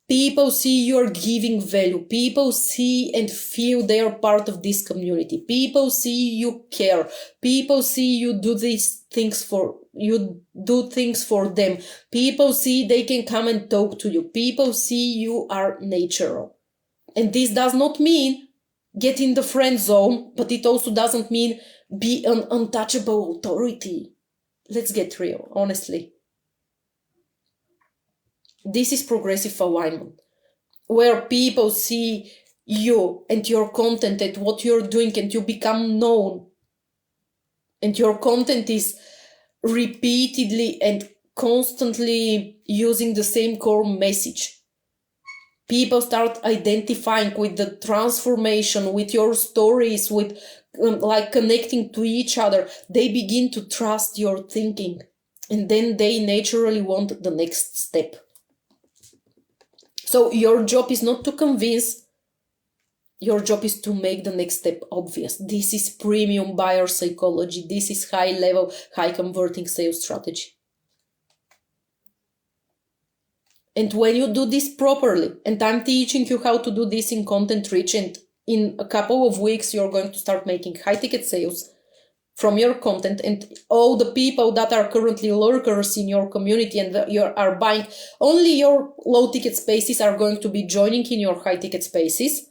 People see you're giving value. People see and feel they are part of this community. People see you care. People see you do these things for them. People see they can come and talk to you. People see you are natural. And this does not mean get in the friend zone, but it also doesn't mean be an untouchable authority. Let's get real, honestly. This is progressive alignment, where people see you and your content and what you're doing, and you become known. And your content is repeatedly and constantly using the same core message. People start identifying with the transformation, with your stories, with like connecting to each other. They begin to trust your thinking, and then they naturally want the next step. So your job is not to convince, your job is to make the next step obvious. This is premium buyer psychology. This is high level, high converting sales strategy. And when you do this properly, and I'm teaching you how to do this in Content Rich, and in a couple of weeks, you're going to start making high ticket sales from your content, and all the people that are currently lurkers in your community and you are buying only your low ticket spaces are going to be joining in your high ticket spaces.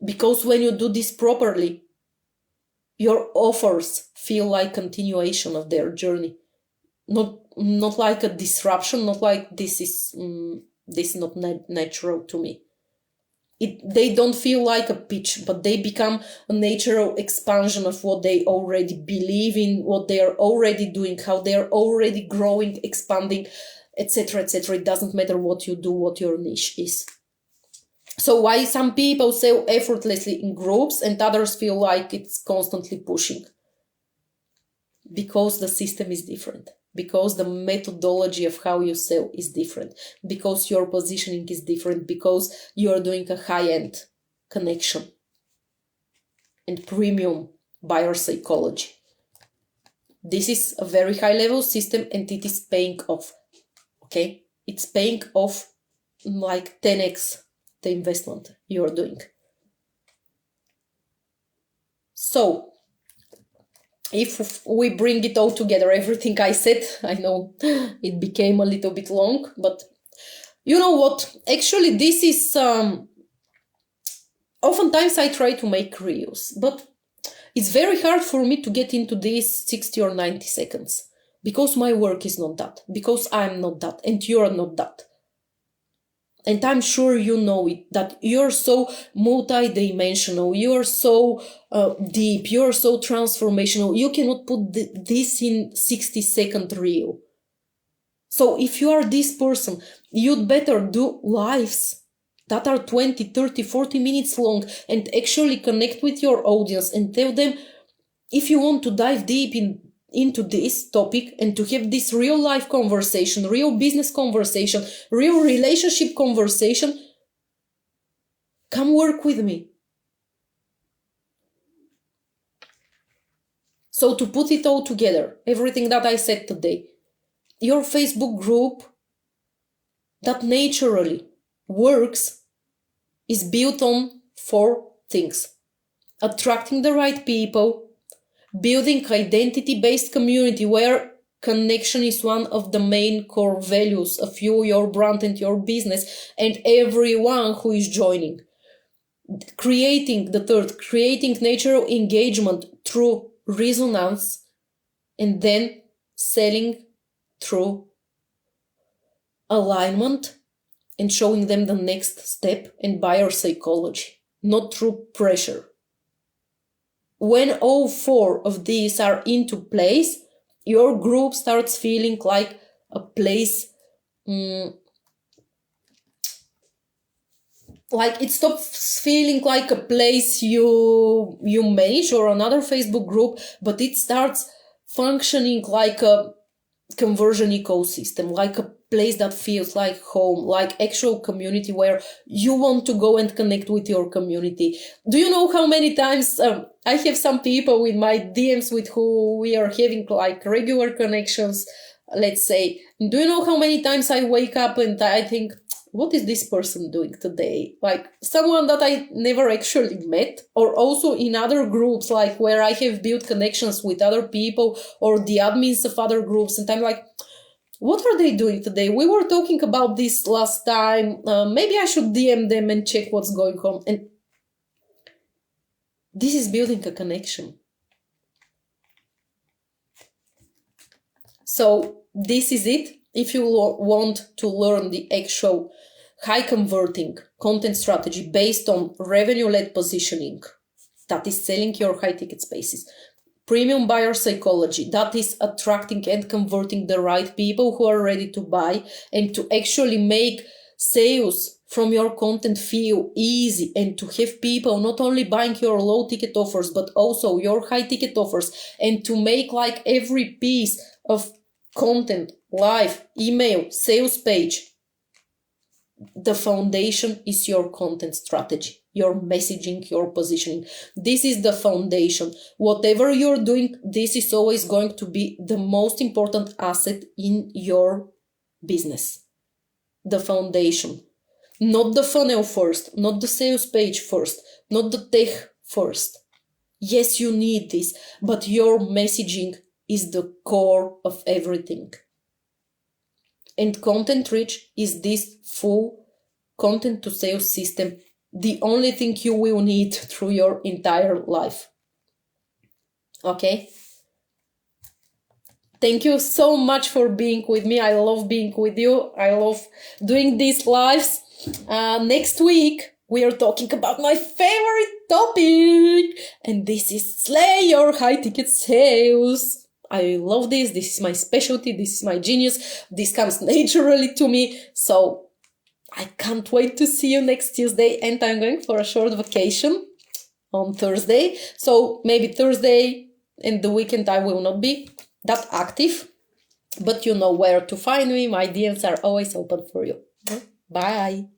Because when you do this properly, your offers feel like continuation of their journey, not like a disruption, not like this is not natural to me. They don't feel like a pitch, but they become a natural expansion of what they already believe in, what they are already doing, how they are already growing, expanding, etc., etc. It doesn't matter what you do, what your niche is. So why some people sell effortlessly in groups and others feel like it's constantly pushing? Because the system is different. Because the methodology of how you sell is different, because your positioning is different, because you are doing a high-end connection and premium buyer psychology. This is a very high-level system and it is paying off, okay? It's paying off like 10x the investment you are doing. So, if we bring it all together, everything I said, I know it became a little bit long, but you know what? Actually, this is, oftentimes I try to make reels, but it's very hard for me to get into these 60 or 90 seconds because my work is not that, because I'm not that, and you're not that. And I'm sure you know it, that you're so multidimensional, you're so deep, you're so transformational. You cannot put this in 60-second reel. So if you are this person, you'd better do lives that are 20, 30, 40 minutes long and actually connect with your audience and tell them, if you want to dive deep into this topic and to have this real life conversation, real business conversation, real relationship conversation, come work with me. So to put it all together, everything that I said today, your Facebook group that naturally works is built on 4 things: attracting the right people, building identity-based community where connection is one of the main core values of you, your brand, and your business, and everyone who is joining. Creating natural engagement through resonance, and then selling through alignment and showing them the next step and buyer psychology, not through pressure. When all 4 of these are into place, your group starts feeling like a place, like it stops feeling like a place you manage or another Facebook group, but it starts functioning like a conversion ecosystem, like a place that feels like home, like actual community where you want to go and connect with your community. Do you know how many times I have some people with my DMs with who we are having like regular connections, let's say. Do you know how many times I wake up and I think, what is this person doing today? Like someone that I never actually met, or also in other groups, like where I have built connections with other people or the admins of other groups. And I'm like, what are they doing today? We were talking about this last time. Maybe I should DM them and check what's going on. And this is building a connection. So this is it. If you want to learn the actual high converting content strategy based on revenue-led positioning, that is selling your high ticket spaces, premium buyer psychology, that is attracting and converting the right people who are ready to buy, and to actually make sales from your content feel easy, and to have people not only buying your low ticket offers, but also your high ticket offers, and to make like every piece of content, live, email, sales page, the foundation is your content strategy, your messaging, your positioning. This is the foundation. Whatever you're doing, this is always going to be the most important asset in your business. The foundation. Not the funnel first, not the sales page first, not the tech first. Yes, you need this, but your messaging is the core of everything. And Content Rich is this full content to sales system, the only thing you will need through your entire life. Okay? Thank you so much for being with me. I love being with you. I love doing these lives. Next week, we are talking about my favorite topic, and this is slay your high ticket sales. I love this. This is my specialty. This is my genius. This comes naturally to me. So I can't wait to see you next Tuesday. And I'm going for a short vacation on Thursday. So maybe Thursday and the weekend I will not be that active. But you know where to find me. My DMs are always open for you. Bye.